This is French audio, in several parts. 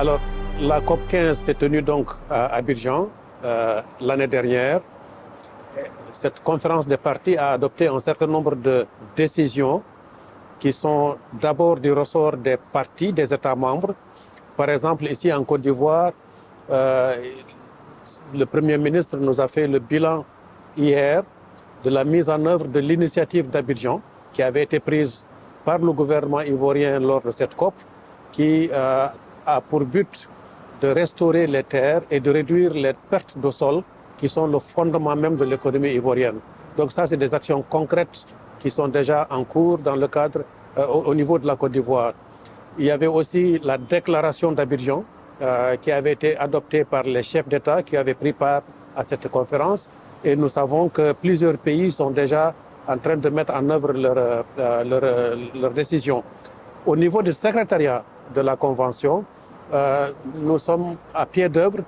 Alors, la COP15 s'est tenue donc à Abidjan l'année dernière. Cette conférence des parties a adopté un certain nombre de décisions qui sont d'abord du ressort des parties, des États membres. Par exemple, ici en Côte d'Ivoire, le Premier ministre nous a fait le bilan hier de la mise en œuvre de l'initiative d'Abidjan qui avait été prise par le gouvernement ivoirien lors de cette COP, qui a pour but de restaurer les terres et de réduire les pertes de sol qui sont le fondement même de l'économie ivoirienne. Donc ça, c'est des actions concrètes qui sont déjà en cours dans le cadre, au niveau de la Côte d'Ivoire. Il y avait aussi la déclaration d'Abidjan qui avait été adoptée par les chefs d'État qui avaient pris part à cette conférence. Et nous savons que plusieurs pays sont déjà en train de mettre en œuvre leurs décisions. Au niveau du secrétariat de la Convention, nous sommes à pied d'œuvre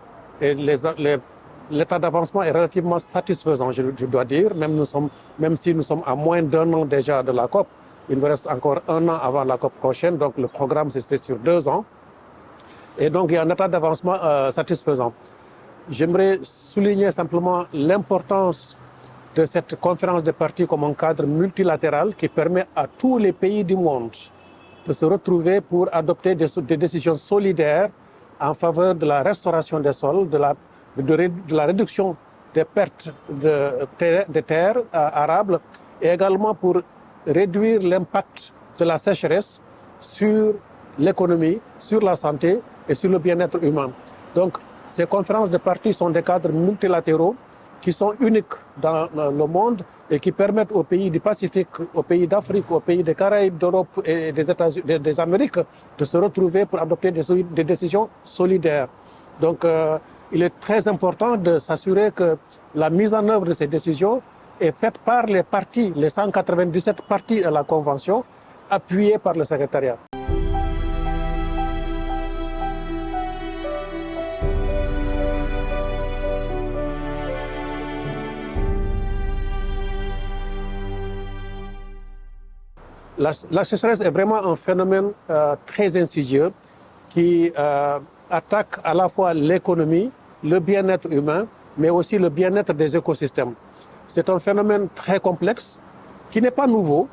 et l'état d'avancement est relativement satisfaisant, je dois dire, même si nous sommes à moins d'un an déjà de la COP. Il nous reste encore un an avant la COP prochaine, donc le programme s'inscrit sur 2 ans. Et donc il y a un état d'avancement satisfaisant. J'aimerais souligner simplement l'importance de cette conférence des parties comme un cadre multilatéral qui permet à tous les pays du monde de se retrouver pour adopter des décisions solidaires en faveur de la restauration des sols, de la réduction des pertes de terres arables et également pour réduire l'impact de la sécheresse sur l'économie, sur la santé et sur le bien-être humain. Donc, ces conférences de parties sont des cadres multilatéraux qui sont uniques dans le monde et qui permettent aux pays du Pacifique, aux pays d'Afrique, aux pays des Caraïbes, d'Europe et des États-Unis, des Amériques de se retrouver pour adopter des décisions solidaires. Donc, il est très important de s'assurer que la mise en œuvre de ces décisions est faite par les parties, les 197 parties à la Convention, appuyées par le secrétariat. La sécheresse est vraiment un phénomène très insidieux qui attaque à la fois l'économie, le bien-être humain, mais aussi le bien-être des écosystèmes. C'est un phénomène très complexe qui n'est pas nouveau.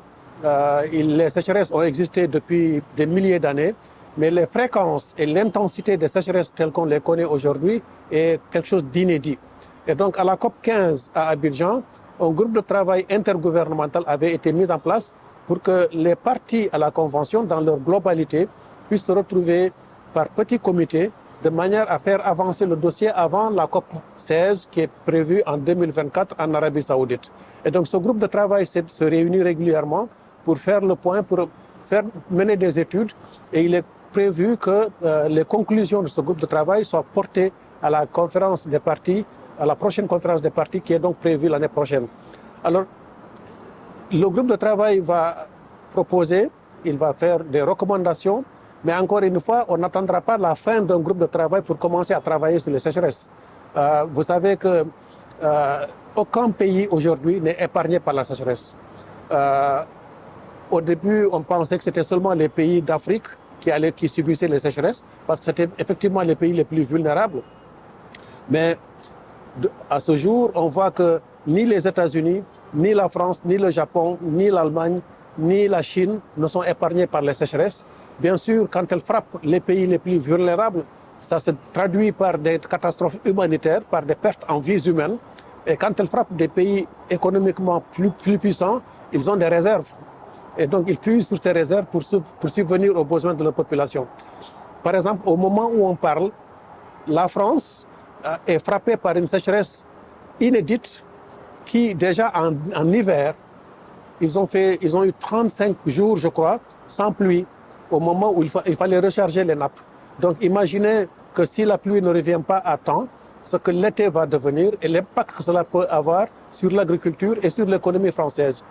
Les sécheresses ont existé depuis des milliers d'années, mais les fréquences et l'intensité des sécheresses telles qu'on les connaît aujourd'hui est quelque chose d'inédit. Et donc à la COP15 à Abidjan, un groupe de travail intergouvernemental avait été mis en place pour que les parties à la Convention, dans leur globalité, puissent se retrouver par petits comités de manière à faire avancer le dossier avant la COP 16 qui est prévue en 2024 en Arabie Saoudite. Et donc ce groupe de travail se réunit régulièrement pour faire le point, pour mener des études et il est prévu que les conclusions de ce groupe de travail soient portées à la conférence des parties, à la prochaine conférence des parties qui est donc prévue l'année prochaine. Alors, le groupe de travail va proposer, il va faire des recommandations, mais encore une fois, on n'attendra pas la fin d'un groupe de travail pour commencer à travailler sur les sécheresses. Vous savez que aucun pays aujourd'hui n'est épargné par la sécheresse. Au début, on pensait que c'était seulement les pays d'Afrique qui subissaient les sécheresses, parce que c'était effectivement les pays les plus vulnérables. Mais à ce jour, on voit que ni les États-Unis, ni la France, ni le Japon, ni l'Allemagne, ni la Chine ne sont épargnés par les sécheresses. Bien sûr, quand elles frappent les pays les plus vulnérables, ça se traduit par des catastrophes humanitaires, par des pertes en vies humaines. Et quand elles frappent des pays économiquement plus puissants, ils ont des réserves. Et donc, ils puisent sur ces réserves pour subvenir aux besoins de leur population. Par exemple, au moment où on parle, la France est frappée par une sécheresse inédite qui, déjà en hiver, ils ont eu 35 jours, je crois, sans pluie, au moment où il fallait recharger les nappes. Donc imaginez que si la pluie ne revient pas à temps, ce que l'été va devenir et l'impact que cela peut avoir sur l'agriculture et sur l'économie française.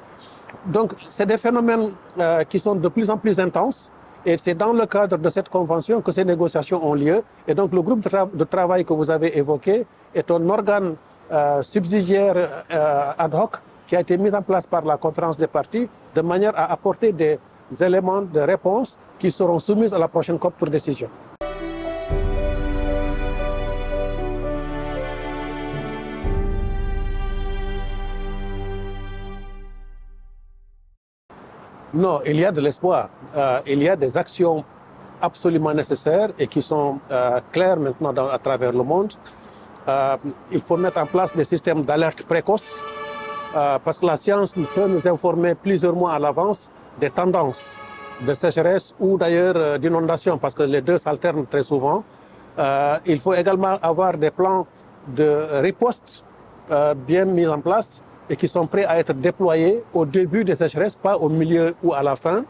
Donc c'est des phénomènes qui sont de plus en plus intenses et c'est dans le cadre de cette convention que ces négociations ont lieu. Et donc le groupe de travail que vous avez évoqué est un organe subsidiaire ad hoc qui a été mis en place par la conférence des parties de manière à apporter des éléments de réponse qui seront soumis à la prochaine COP pour décision. Non, il y a de l'espoir. Il y a des actions absolument nécessaires et qui sont claires maintenant à travers le monde. Il faut mettre en place des systèmes d'alerte précoce parce que la science peut nous informer plusieurs mois à l'avance des tendances de sécheresse ou d'ailleurs d'inondation parce que les deux s'alternent très souvent. Il faut également avoir des plans de riposte bien mis en place et qui sont prêts à être déployés au début des sécheresses, pas au milieu ou à la fin.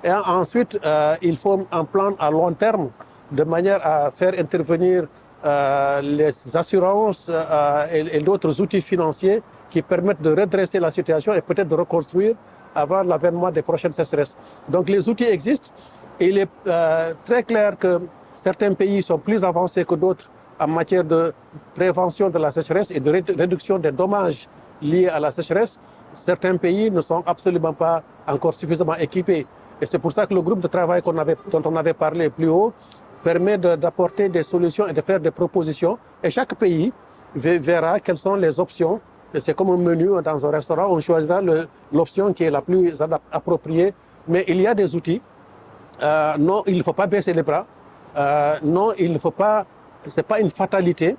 Et ensuite, il faut un plan à long terme de manière à faire intervenir les assurances et d'autres outils financiers qui permettent de redresser la situation et peut-être de reconstruire avant l'avènement des prochaines sécheresses. Donc les outils existent et il est très clair que certains pays sont plus avancés que d'autres en matière de prévention de la sécheresse et de réduction des dommages liés à la sécheresse. Certains pays ne sont absolument pas encore suffisamment équipés. Et c'est pour ça que le groupe de travail dont on avait parlé plus haut permet d'apporter des solutions et de faire des propositions. Et chaque pays verra quelles sont les options. C'est comme un menu dans un restaurant, on choisira l'option qui est la plus appropriée. Mais il y a des outils. Non, il ne faut pas baisser les bras. Non, il ne faut pas, c'est pas une fatalité.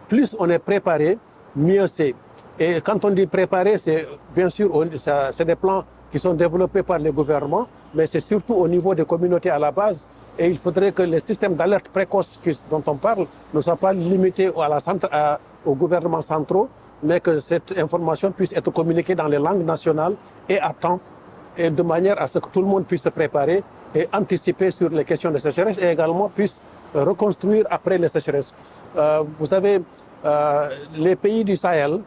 Plus on est préparé, mieux c'est. Et quand on dit préparé, c'est bien sûr, c'est des plans qui sont développés par les gouvernements, mais c'est surtout au niveau des communautés à la base. Et il faudrait que les systèmes d'alerte précoce dont on parle ne soient pas limités aux gouvernements centraux, mais que cette information puisse être communiquée dans les langues nationales et à temps, et de manière à ce que tout le monde puisse se préparer et anticiper sur les questions de sécheresse et également puisse reconstruire après les sécheresses. Vous savez, les pays du Sahel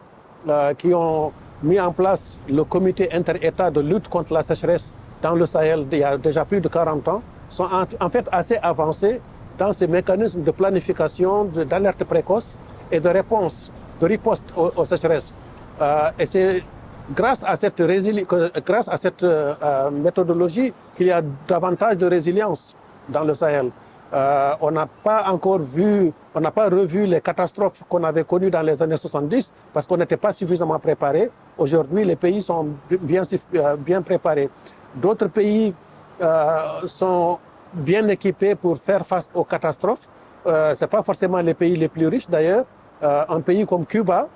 qui ont mis en place le comité inter-État de lutte contre la sécheresse dans le Sahel il y a déjà plus de 40 ans, sont en fait assez avancés dans ces mécanismes de planification, d'alerte précoce et de réponse, de riposte aux sécheresses. Et c'est grâce à cette méthodologie qu'il y a davantage de résilience dans le Sahel. On n'a pas revu les catastrophes qu'on avait connues dans les années 70 parce qu'on n'était pas suffisamment préparés. Aujourd'hui, les pays sont bien préparés. D'autres pays sont bien équipés pour faire face aux catastrophes. Ce n'est pas forcément les pays les plus riches d'ailleurs. Un pays comme Cuba,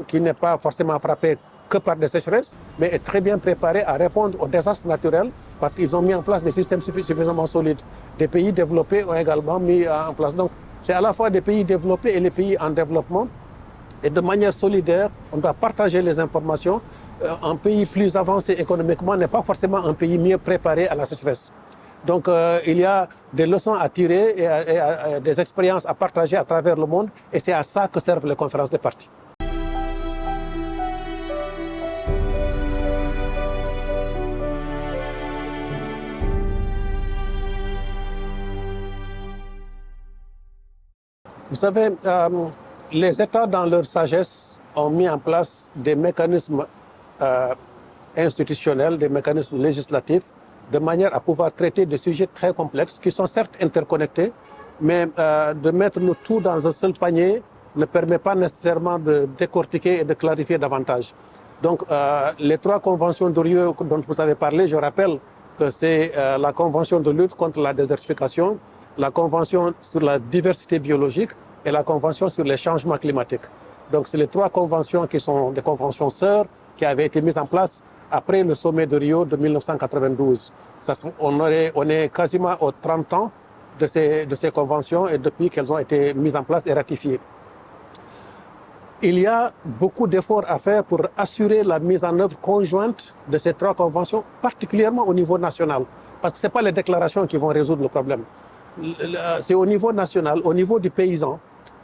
qui n'est pas forcément frappé que par des sécheresses, mais est très bien préparé à répondre aux désastres naturels parce qu'ils ont mis en place des systèmes suffisamment solides. Des pays développés ont également mis en place. Donc, c'est à la fois des pays développés et les pays en développement. Et de manière solidaire, on doit partager les informations. Un pays plus avancé économiquement n'est pas forcément un pays mieux préparé à la sécheresse. Donc, il y a des leçons à tirer et des expériences à partager à travers le monde. Et c'est à ça que servent les conférences des parties. Vous savez, les États, dans leur sagesse, ont mis en place des mécanismes institutionnels, des mécanismes législatifs, de manière à pouvoir traiter des sujets très complexes qui sont certes interconnectés, mais de mettre le tout dans un seul panier ne permet pas nécessairement de décortiquer et de clarifier davantage. Donc, les 3 conventions de Rio dont vous avez parlé, je rappelle que c'est la convention de lutte contre la désertification, la convention sur la diversité biologique et la convention sur les changements climatiques. Donc, c'est les 3 conventions qui sont des conventions sœurs qui avaient été mises en place après le sommet de Rio de 1992. On est quasiment aux 30 ans de ces conventions et depuis qu'elles ont été mises en place et ratifiées. Il y a beaucoup d'efforts à faire pour assurer la mise en œuvre conjointe de ces 3 conventions, particulièrement au niveau national, parce que ce n'est pas les déclarations qui vont résoudre le problème. C'est au niveau national, au niveau du paysan,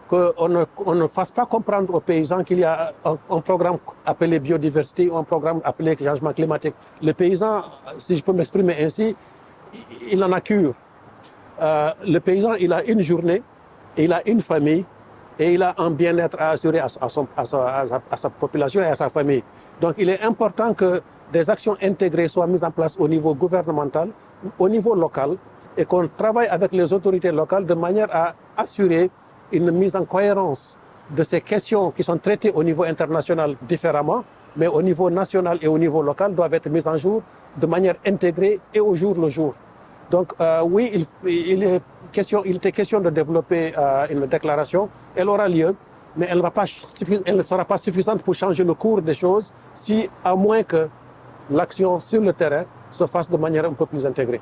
qu'on ne fasse pas comprendre aux paysans qu'il y a un programme appelé biodiversité ou un programme appelé changement climatique. Le paysan, si je peux m'exprimer ainsi, il en a cure. Le paysan, il a une journée, il a une famille et il a un bien-être à assurer à sa population et à sa famille. Donc il est important que des actions intégrées soient mises en place au niveau gouvernemental, au niveau local, et qu'on travaille avec les autorités locales de manière à assurer une mise en cohérence de ces questions qui sont traitées au niveau international différemment mais au niveau national et au niveau local, doivent être mises en jour de manière intégrée et au jour le jour. Donc oui, il était question de développer une déclaration. Elle aura lieu, mais elle ne sera pas suffisante pour changer le cours des choses, à moins que l'action sur le terrain se fasse de manière un peu plus intégrée.